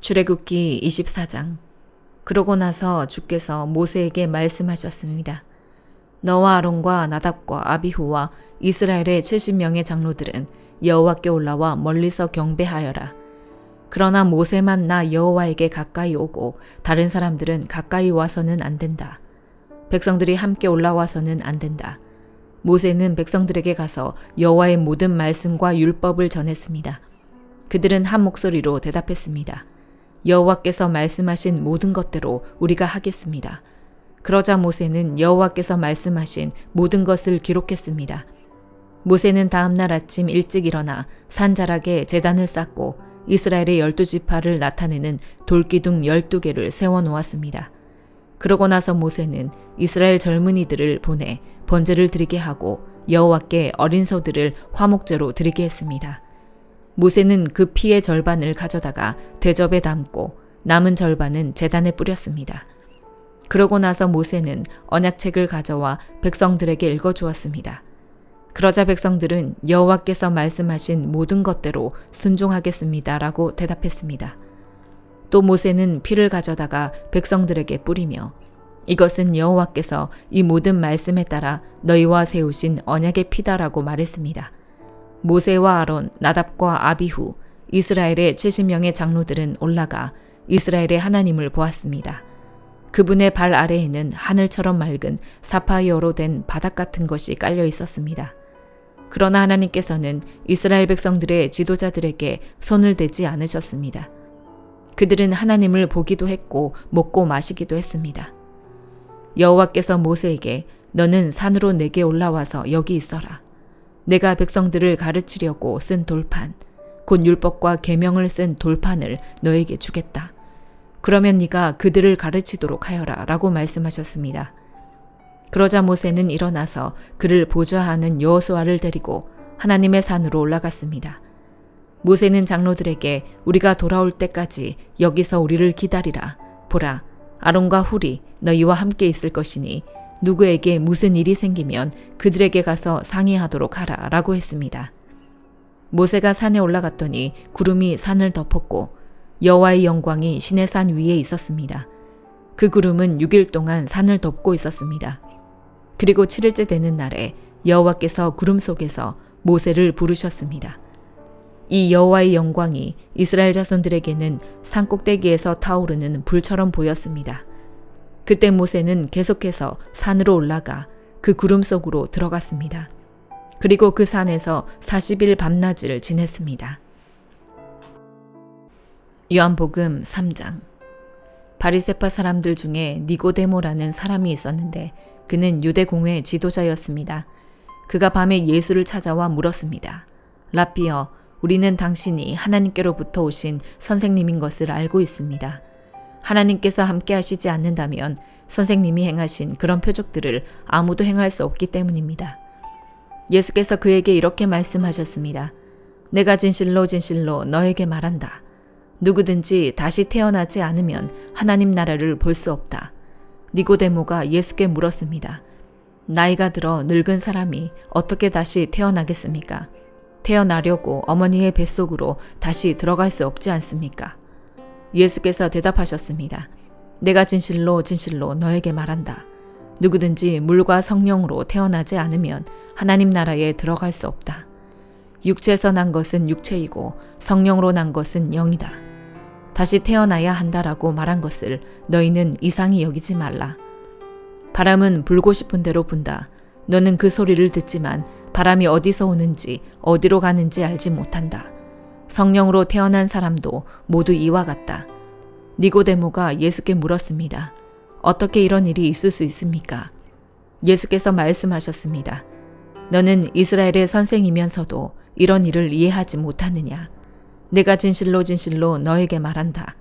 출애굽기 24장. 그러고 나서 주께서 모세에게 말씀하셨습니다. 너와 아론과 나답과 아비후와 이스라엘의 70명의 장로들은 여호와께 올라와 멀리서 경배하여라. 그러나 모세만 나 여호와에게 가까이 오고 다른 사람들은 가까이 와서는 안 된다. 백성들이 함께 올라와서는 안 된다. 모세는 백성들에게 가서 여호와의 모든 말씀과 율법을 전했습니다. 그들은 한 목소리로 대답했습니다. 여호와께서 말씀하신 모든 것대로 우리가 하겠습니다. 그러자 모세는 여호와께서 말씀하신 모든 것을 기록했습니다. 모세는 다음 날 아침 일찍 일어나 산자락에 제단을 쌓고 이스라엘의 12지파를 나타내는 돌기둥 12개를 세워놓았습니다. 그러고 나서 모세는 이스라엘 젊은이들을 보내 번제를 드리게 하고 여호와께 어린 소들을 화목제로 드리게 했습니다. 모세는 그 피의 절반을 가져다가 대접에 담고 남은 절반은 제단에 뿌렸습니다. 그러고 나서 모세는 언약책을 가져와 백성들에게 읽어주었습니다. 그러자 백성들은 여호와께서 말씀하신 모든 것대로 순종하겠습니다 라고 대답했습니다. 또 모세는 피를 가져다가 백성들에게 뿌리며 이것은 여호와께서 이 모든 말씀에 따라 너희와 세우신 언약의 피다라고 말했습니다. 모세와 아론, 나답과 아비후, 이스라엘의 70명의 장로들은 올라가 이스라엘의 하나님을 보았습니다. 그분의 발 아래에는 하늘처럼 맑은 사파이어로 된 바닥 같은 것이 깔려 있었습니다. 그러나 하나님께서는 이스라엘 백성들의 지도자들에게 손을 대지 않으셨습니다. 그들은 하나님을 보기도 했고 먹고 마시기도 했습니다. 여호와께서 모세에게 너는 산으로 내게 올라와서 여기 있어라. 내가 백성들을 가르치려고 쓴 돌판, 곧 율법과 계명을 쓴 돌판을 너에게 주겠다. 그러면 네가 그들을 가르치도록 하여라 라고 말씀하셨습니다. 그러자 모세는 일어나서 그를 보좌하는 여호수아를 데리고 하나님의 산으로 올라갔습니다. 모세는 장로들에게 우리가 돌아올 때까지 여기서 우리를 기다리라. 보라, 아론과 훌이 너희와 함께 있을 것이니 누구에게 무슨 일이 생기면 그들에게 가서 상의하도록 하라 라고 했습니다. 모세가 산에 올라갔더니 구름이 산을 덮었고 여호와의 영광이 시내산 위에 있었습니다. 그 구름은 6일 동안 산을 덮고 있었습니다. 그리고 7일째 되는 날에 여호와께서 구름 속에서 모세를 부르셨습니다. 이 여호와의 영광이 이스라엘 자손들에게는 산꼭대기에서 타오르는 불처럼 보였습니다. 그때 모세는 계속해서 산으로 올라가 그 구름 속으로 들어갔습니다. 그리고 그 산에서 40일 밤낮을 지냈습니다. 요한복음 3장. 바리새파 사람들 중에 니고데모라는 사람이 있었는데 그는 유대공회 지도자였습니다. 그가 밤에 예수를 찾아와 물었습니다. 라삐여, 우리는 당신이 하나님께로부터 오신 선생님인 것을 알고 있습니다. 하나님께서 함께 하시지 않는다면 선생님이 행하신 그런 표적들을 아무도 행할 수 없기 때문입니다. 예수께서 그에게 이렇게 말씀하셨습니다. 내가 진실로 진실로 너에게 말한다. 누구든지 다시 태어나지 않으면 하나님 나라를 볼 수 없다. 니고데모가 예수께 물었습니다. 나이가 들어 늙은 사람이 어떻게 다시 태어나겠습니까? 태어나려고 어머니의 뱃속으로 다시 들어갈 수 없지 않습니까? 예수께서 대답하셨습니다. 내가 진실로 진실로 너에게 말한다. 누구든지 물과 성령으로 태어나지 않으면 하나님 나라에 들어갈 수 없다. 육체에서 난 것은 육체이고 성령으로 난 것은 영이다. 다시 태어나야 한다라고 말한 것을 너희는 이상히 여기지 말라. 바람은 불고 싶은 대로 분다. 너는 그 소리를 듣지만 바람이 어디서 오는지 어디로 가는지 알지 못한다. 성령으로 태어난 사람도 모두 이와 같다. 니고데모가 예수께 물었습니다. 어떻게 이런 일이 있을 수 있습니까? 예수께서 말씀하셨습니다. 너는 이스라엘의 선생이면서도 이런 일을 이해하지 못하느냐? 내가 진실로 진실로 너에게 말한다.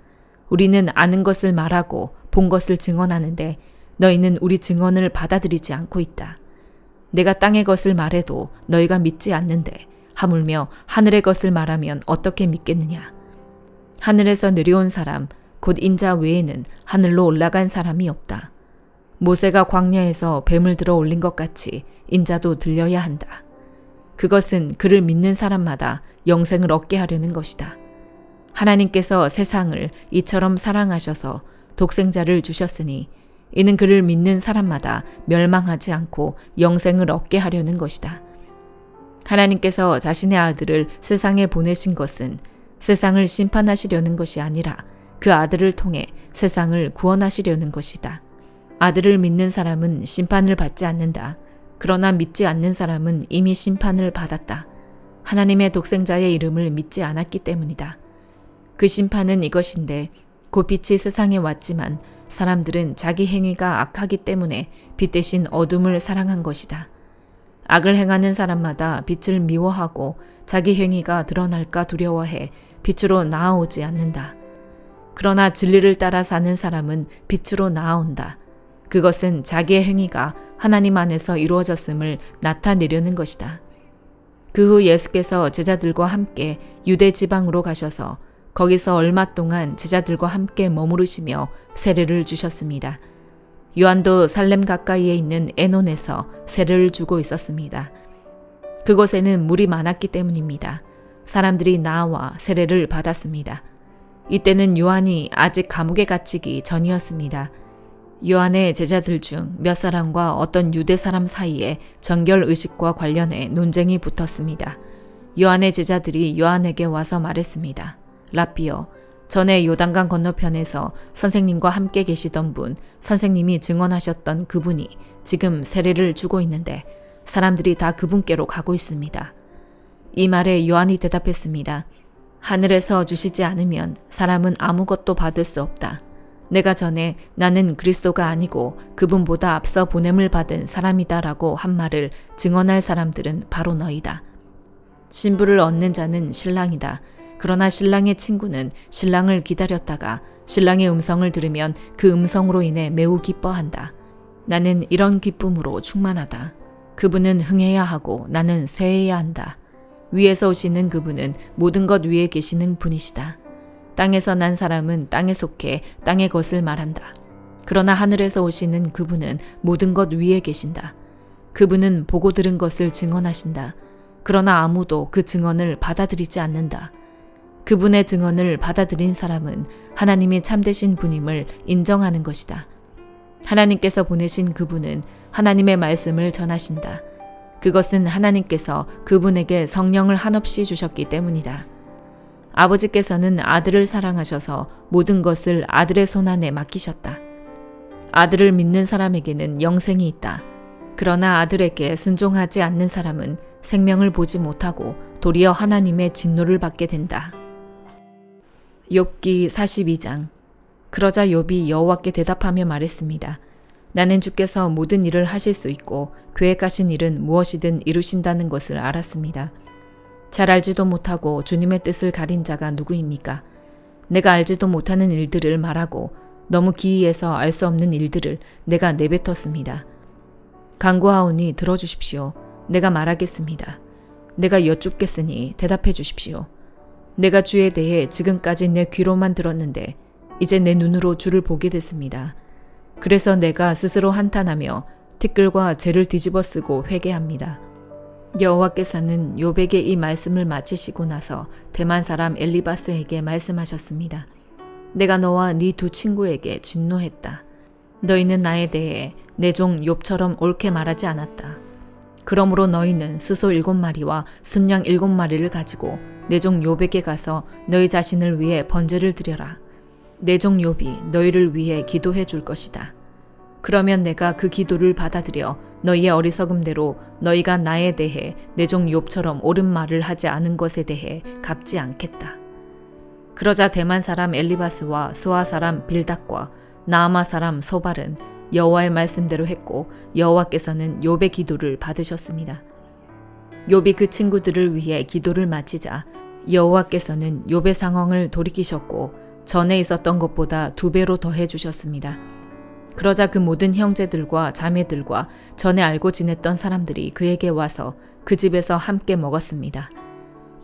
우리는 아는 것을 말하고 본 것을 증언하는데 너희는 우리 증언을 받아들이지 않고 있다. 내가 땅의 것을 말해도 너희가 믿지 않는데 하물며 하늘의 것을 말하면 어떻게 믿겠느냐? 하늘에서 내려온 사람, 곧 인자 외에는 하늘로 올라간 사람이 없다. 모세가 광야에서 뱀을 들어 올린 것 같이 인자도 들려야 한다. 그것은 그를 믿는 사람마다 영생을 얻게 하려는 것이다. 하나님께서 세상을 이처럼 사랑하셔서 독생자를 주셨으니 이는 그를 믿는 사람마다 멸망하지 않고 영생을 얻게 하려는 것이다. 하나님께서 자신의 아들을 세상에 보내신 것은 세상을 심판하시려는 것이 아니라 그 아들을 통해 세상을 구원하시려는 것이다. 아들을 믿는 사람은 심판을 받지 않는다. 그러나 믿지 않는 사람은 이미 심판을 받았다. 하나님의 독생자의 이름을 믿지 않았기 때문이다. 그 심판은 이것인데 곧 빛이 세상에 왔지만 사람들은 자기 행위가 악하기 때문에 빛 대신 어둠을 사랑한 것이다. 악을 행하는 사람마다 빛을 미워하고 자기 행위가 드러날까 두려워해 빛으로 나아오지 않는다. 그러나 진리를 따라 사는 사람은 빛으로 나아온다. 그것은 자기의 행위가 하나님 안에서 이루어졌음을 나타내려는 것이다. 그 후 예수께서 제자들과 함께 유대 지방으로 가셔서 거기서 얼마 동안 제자들과 함께 머무르시며 세례를 주셨습니다. 요한도 살렘 가까이에 있는 에논에서 세례를 주고 있었습니다. 그곳에는 물이 많았기 때문입니다. 사람들이 나와 세례를 받았습니다. 이때는 요한이 아직 감옥에 갇히기 전이었습니다. 요한의 제자들 중 몇 사람과 어떤 유대 사람 사이에 정결의식과 관련해 논쟁이 붙었습니다. 요한의 제자들이 요한에게 와서 말했습니다. 랍비여, 전에 요단강 건너편에서 선생님과 함께 계시던 분, 선생님이 증언하셨던 그분이 지금 세례를 주고 있는데 사람들이 다 그분께로 가고 있습니다. 이 말에 요한이 대답했습니다. 하늘에서 주시지 않으면 사람은 아무것도 받을 수 없다. 내가 전에 나는 그리스도가 아니고 그분보다 앞서 보냄을 받은 사람이다라고 한 말을 증언할 사람들은 바로 너희다. 신부를 얻는 자는 신랑이다. 그러나 신랑의 친구는 신랑을 기다렸다가 신랑의 음성을 들으면 그 음성으로 인해 매우 기뻐한다. 나는 이런 기쁨으로 충만하다. 그분은 흥해야 하고 나는 쇠해야 한다. 위에서 오시는 그분은 모든 것 위에 계시는 분이시다. 땅에서 난 사람은 땅에 속해 땅의 것을 말한다. 그러나 하늘에서 오시는 그분은 모든 것 위에 계신다. 그분은 보고 들은 것을 증언하신다. 그러나 아무도 그 증언을 받아들이지 않는다. 그분의 증언을 받아들인 사람은 하나님이 참되신 분임을 인정하는 것이다. 하나님께서 보내신 그분은 하나님의 말씀을 전하신다. 그것은 하나님께서 그분에게 성령을 한없이 주셨기 때문이다. 아버지께서는 아들을 사랑하셔서 모든 것을 아들의 손안에 맡기셨다. 아들을 믿는 사람에게는 영생이 있다. 그러나 아들에게 순종하지 않는 사람은 생명을 보지 못하고 도리어 하나님의 진노를 받게 된다. 욥기 42장. 그러자 욥이 여호와께 대답하며 말했습니다. 나는 주께서 모든 일을 하실 수 있고 계획하신 일은 무엇이든 이루신다는 것을 알았습니다. 잘 알지도 못하고 주님의 뜻을 가린 자가 누구입니까? 내가 알지도 못하는 일들을 말하고 너무 기이해서 알 수 없는 일들을 내가 내뱉었습니다. 간구하오니 들어주십시오. 내가 말하겠습니다. 내가 여쭙겠으니 대답해 주십시오. 내가 주에 대해 지금까지 내 귀로만 들었는데 이제 내 눈으로 주를 보게 됐습니다. 그래서 내가 스스로 한탄하며 티끌과 재를 뒤집어 쓰고 회개합니다. 여호와께서는 욥에게 이 말씀을 마치시고 나서 대만 사람 엘리바스에게 말씀하셨습니다. 내가 너와 네 두 친구에게 진노했다. 너희는 나에 대해 내 종 욥처럼 옳게 말하지 않았다. 그러므로 너희는 수소 7마리와 순양 7마리를 가지고 내 종 욥에게 가서 너희 자신을 위해 번제를 드려라. 내 종 욥이 너희를 위해 기도해 줄 것이다. 그러면 내가 그 기도를 받아들여 너희의 어리석음대로 너희가 나에 대해 내 종 욥처럼 옳은 말을 하지 않은 것에 대해 갚지 않겠다. 그러자 대만 사람 엘리바스와 수아 사람 빌닷과 나아마 사람 소발은 여호와의 말씀대로 했고 여호와께서는 욥의 기도를 받으셨습니다. 욥이 그 친구들을 위해 기도를 마치자 여호와께서는 욥의 상황을 돌이키셨고 전에 있었던 것보다 2배로 더해 주셨습니다. 그러자 그 모든 형제들과 자매들과 전에 알고 지냈던 사람들이 그에게 와서 그 집에서 함께 먹었습니다.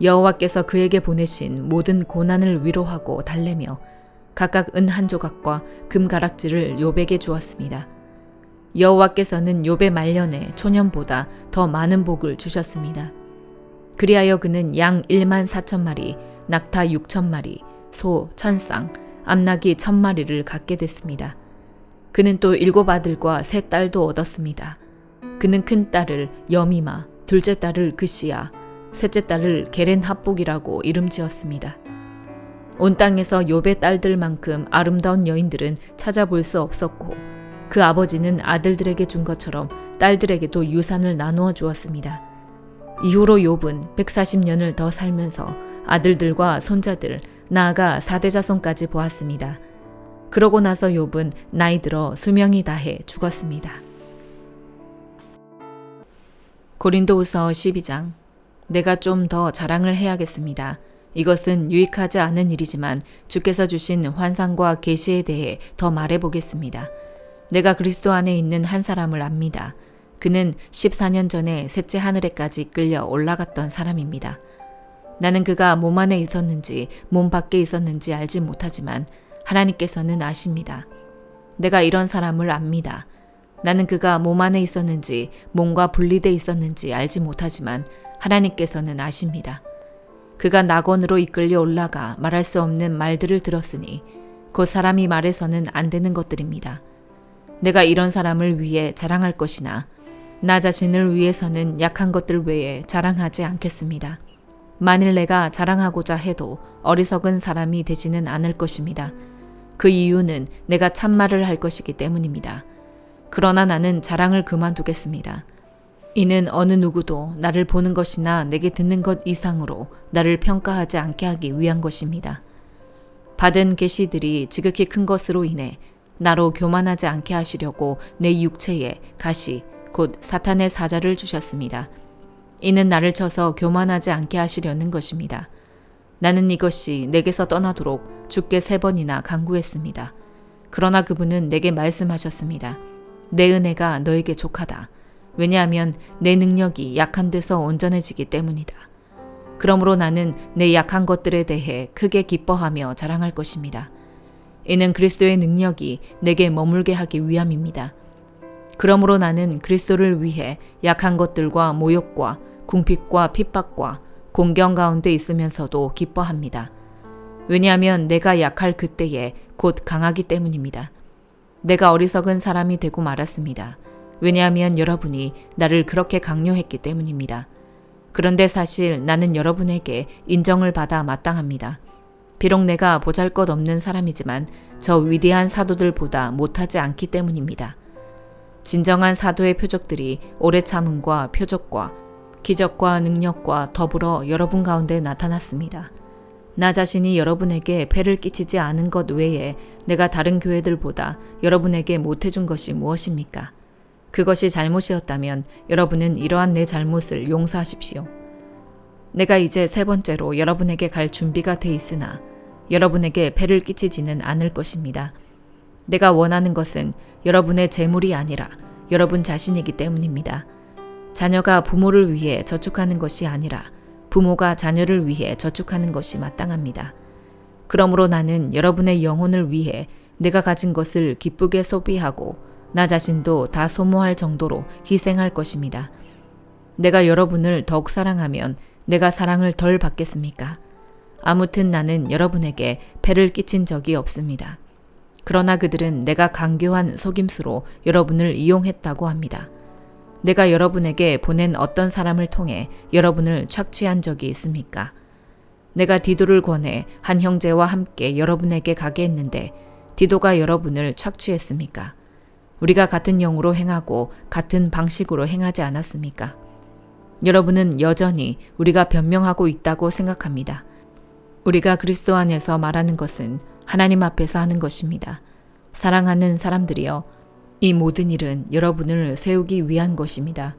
여호와께서 그에게 보내신 모든 고난을 위로하고 달래며 각각 은 한 조각과 금 가락지를 욥에게 주었습니다. 여호와께서는 욥의 말년에 초년보다 더 많은 복을 주셨습니다. 그리하여 그는 양 14,000마리, 낙타 6,000마리, 소 1,000쌍, 암나귀 1,000마리를 갖게 됐습니다. 그는 또 7 아들과 3 딸도 얻었습니다. 그는 큰 딸을 여미마, 둘째 딸을 그시야, 셋째 딸을 게렌 합복이라고 이름 지었습니다. 온 땅에서 욥의 딸들만큼 아름다운 여인들은 찾아볼 수 없었고 그 아버지는 아들들에게 준 것처럼 딸들에게도 유산을 나누어 주었습니다. 이후로 욥은 140년을 더 살면서 아들들과 손자들, 나아가 4대 자손까지 보았습니다. 그러고 나서 욥은 나이 들어 수명이 다해 죽었습니다. 고린도후서 12장. 내가 좀 더 자랑을 해야겠습니다. 이것은 유익하지 않은 일이지만 주께서 주신 환상과 계시에 대해 더 말해보겠습니다. 내가 그리스도 안에 있는 한 사람을 압니다. 그는 14년 전에 셋째 하늘에까지 끌려 올라갔던 사람입니다. 나는 그가 몸 안에 있었는지 몸 밖에 있었는지 알지 못하지만 하나님께서는 아십니다. 내가 이런 사람을 압니다. 나는 그가 몸 안에 있었는지 몸과 분리돼 있었는지 알지 못하지만 하나님께서는 아십니다. 그가 낙원으로 이끌려 올라가 말할 수 없는 말들을 들었으니 곧 사람이 말해서는 안 되는 것들입니다. 내가 이런 사람을 위해 자랑할 것이나 나 자신을 위해서는 약한 것들 외에 자랑하지 않겠습니다. 만일 내가 자랑하고자 해도 어리석은 사람이 되지는 않을 것입니다. 그 이유는 내가 참말을 할 것이기 때문입니다. 그러나 나는 자랑을 그만두겠습니다. 이는 어느 누구도 나를 보는 것이나 내게 듣는 것 이상으로 나를 평가하지 않게 하기 위한 것입니다. 받은 계시들이 지극히 큰 것으로 인해 나로 교만하지 않게 하시려고 내 육체에 가시, 곧 사탄의 사자를 주셨습니다. 이는 나를 쳐서 교만하지 않게 하시려는 것입니다. 나는 이것이 내게서 떠나도록 주께 3번이나 간구했습니다. 그러나 그분은 내게 말씀하셨습니다. 내 은혜가 너에게 족하다. 왜냐하면 내 능력이 약한 데서 온전해지기 때문이다. 그러므로 나는 내 약한 것들에 대해 크게 기뻐하며 자랑할 것입니다. 이는 그리스도의 능력이 내게 머물게 하기 위함입니다. 그러므로 나는 그리스도를 위해 약한 것들과 모욕과 궁핍과 핍박과 공경 가운데 있으면서도 기뻐합니다. 왜냐하면 내가 약할 그때에 곧 강하기 때문입니다. 내가 어리석은 사람이 되고 말았습니다. 왜냐하면 여러분이 나를 그렇게 강요했기 때문입니다. 그런데 사실 나는 여러분에게 인정을 받아 마땅합니다. 비록 내가 보잘것없는 사람이지만 저 위대한 사도들보다 못하지 않기 때문입니다. 진정한 사도의 표적들이 오래 참음과 표적과 기적과 능력과 더불어 여러분 가운데 나타났습니다. 나 자신이 여러분에게 폐를 끼치지 않은 것 외에 내가 다른 교회들보다 여러분에게 못해준 것이 무엇입니까? 그것이 잘못이었다면 여러분은 이러한 내 잘못을 용서하십시오. 내가 이제 3번째로 여러분에게 갈 준비가 돼 있으나 여러분에게 폐를 끼치지는 않을 것입니다. 내가 원하는 것은 여러분의 재물이 아니라 여러분 자신이기 때문입니다. 자녀가 부모를 위해 저축하는 것이 아니라 부모가 자녀를 위해 저축하는 것이 마땅합니다. 그러므로 나는 여러분의 영혼을 위해 내가 가진 것을 기쁘게 소비하고 나 자신도 다 소모할 정도로 희생할 것입니다. 내가 여러분을 더욱 사랑하면 내가 사랑을 덜 받겠습니까? 아무튼 나는 여러분에게 폐를 끼친 적이 없습니다. 그러나 그들은 내가 강교한 속임수로 여러분을 이용했다고 합니다. 내가 여러분에게 보낸 어떤 사람을 통해 여러분을 착취한 적이 있습니까? 내가 디도를 권해 한 형제와 함께 여러분에게 가게 했는데 디도가 여러분을 착취했습니까? 우리가 같은 영으로 행하고 같은 방식으로 행하지 않았습니까? 여러분은 여전히 우리가 변명하고 있다고 생각합니다. 우리가 그리스도 안에서 말하는 것은 하나님 앞에서 하는 것입니다. 사랑하는 사람들이여, 이 모든 일은 여러분을 세우기 위한 것입니다.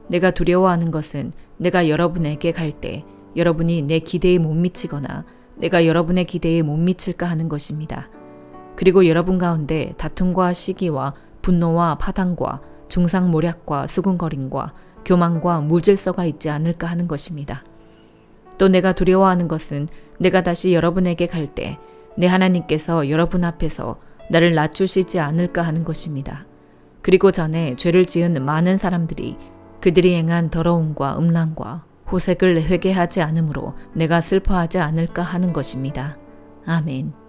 내가 두려워하는 것은 내가 여러분에게 갈 때 여러분이 내 기대에 못 미치거나 내가 여러분의 기대에 못 미칠까 하는 것입니다. 그리고 여러분 가운데 다툼과 시기와 분노와 파당과 중상모략과 수군거림과 교만과 무질서가 있지 않을까 하는 것입니다. 또 내가 두려워하는 것은 내가 다시 여러분에게 갈 때 내 하나님께서 여러분 앞에서 나를 낮추시지 않을까 하는 것입니다. 그리고 전에 죄를 지은 많은 사람들이 그들이 행한 더러움과 음란과 호색을 회개하지 않으므로 내가 슬퍼하지 않을까 하는 것입니다. 아멘.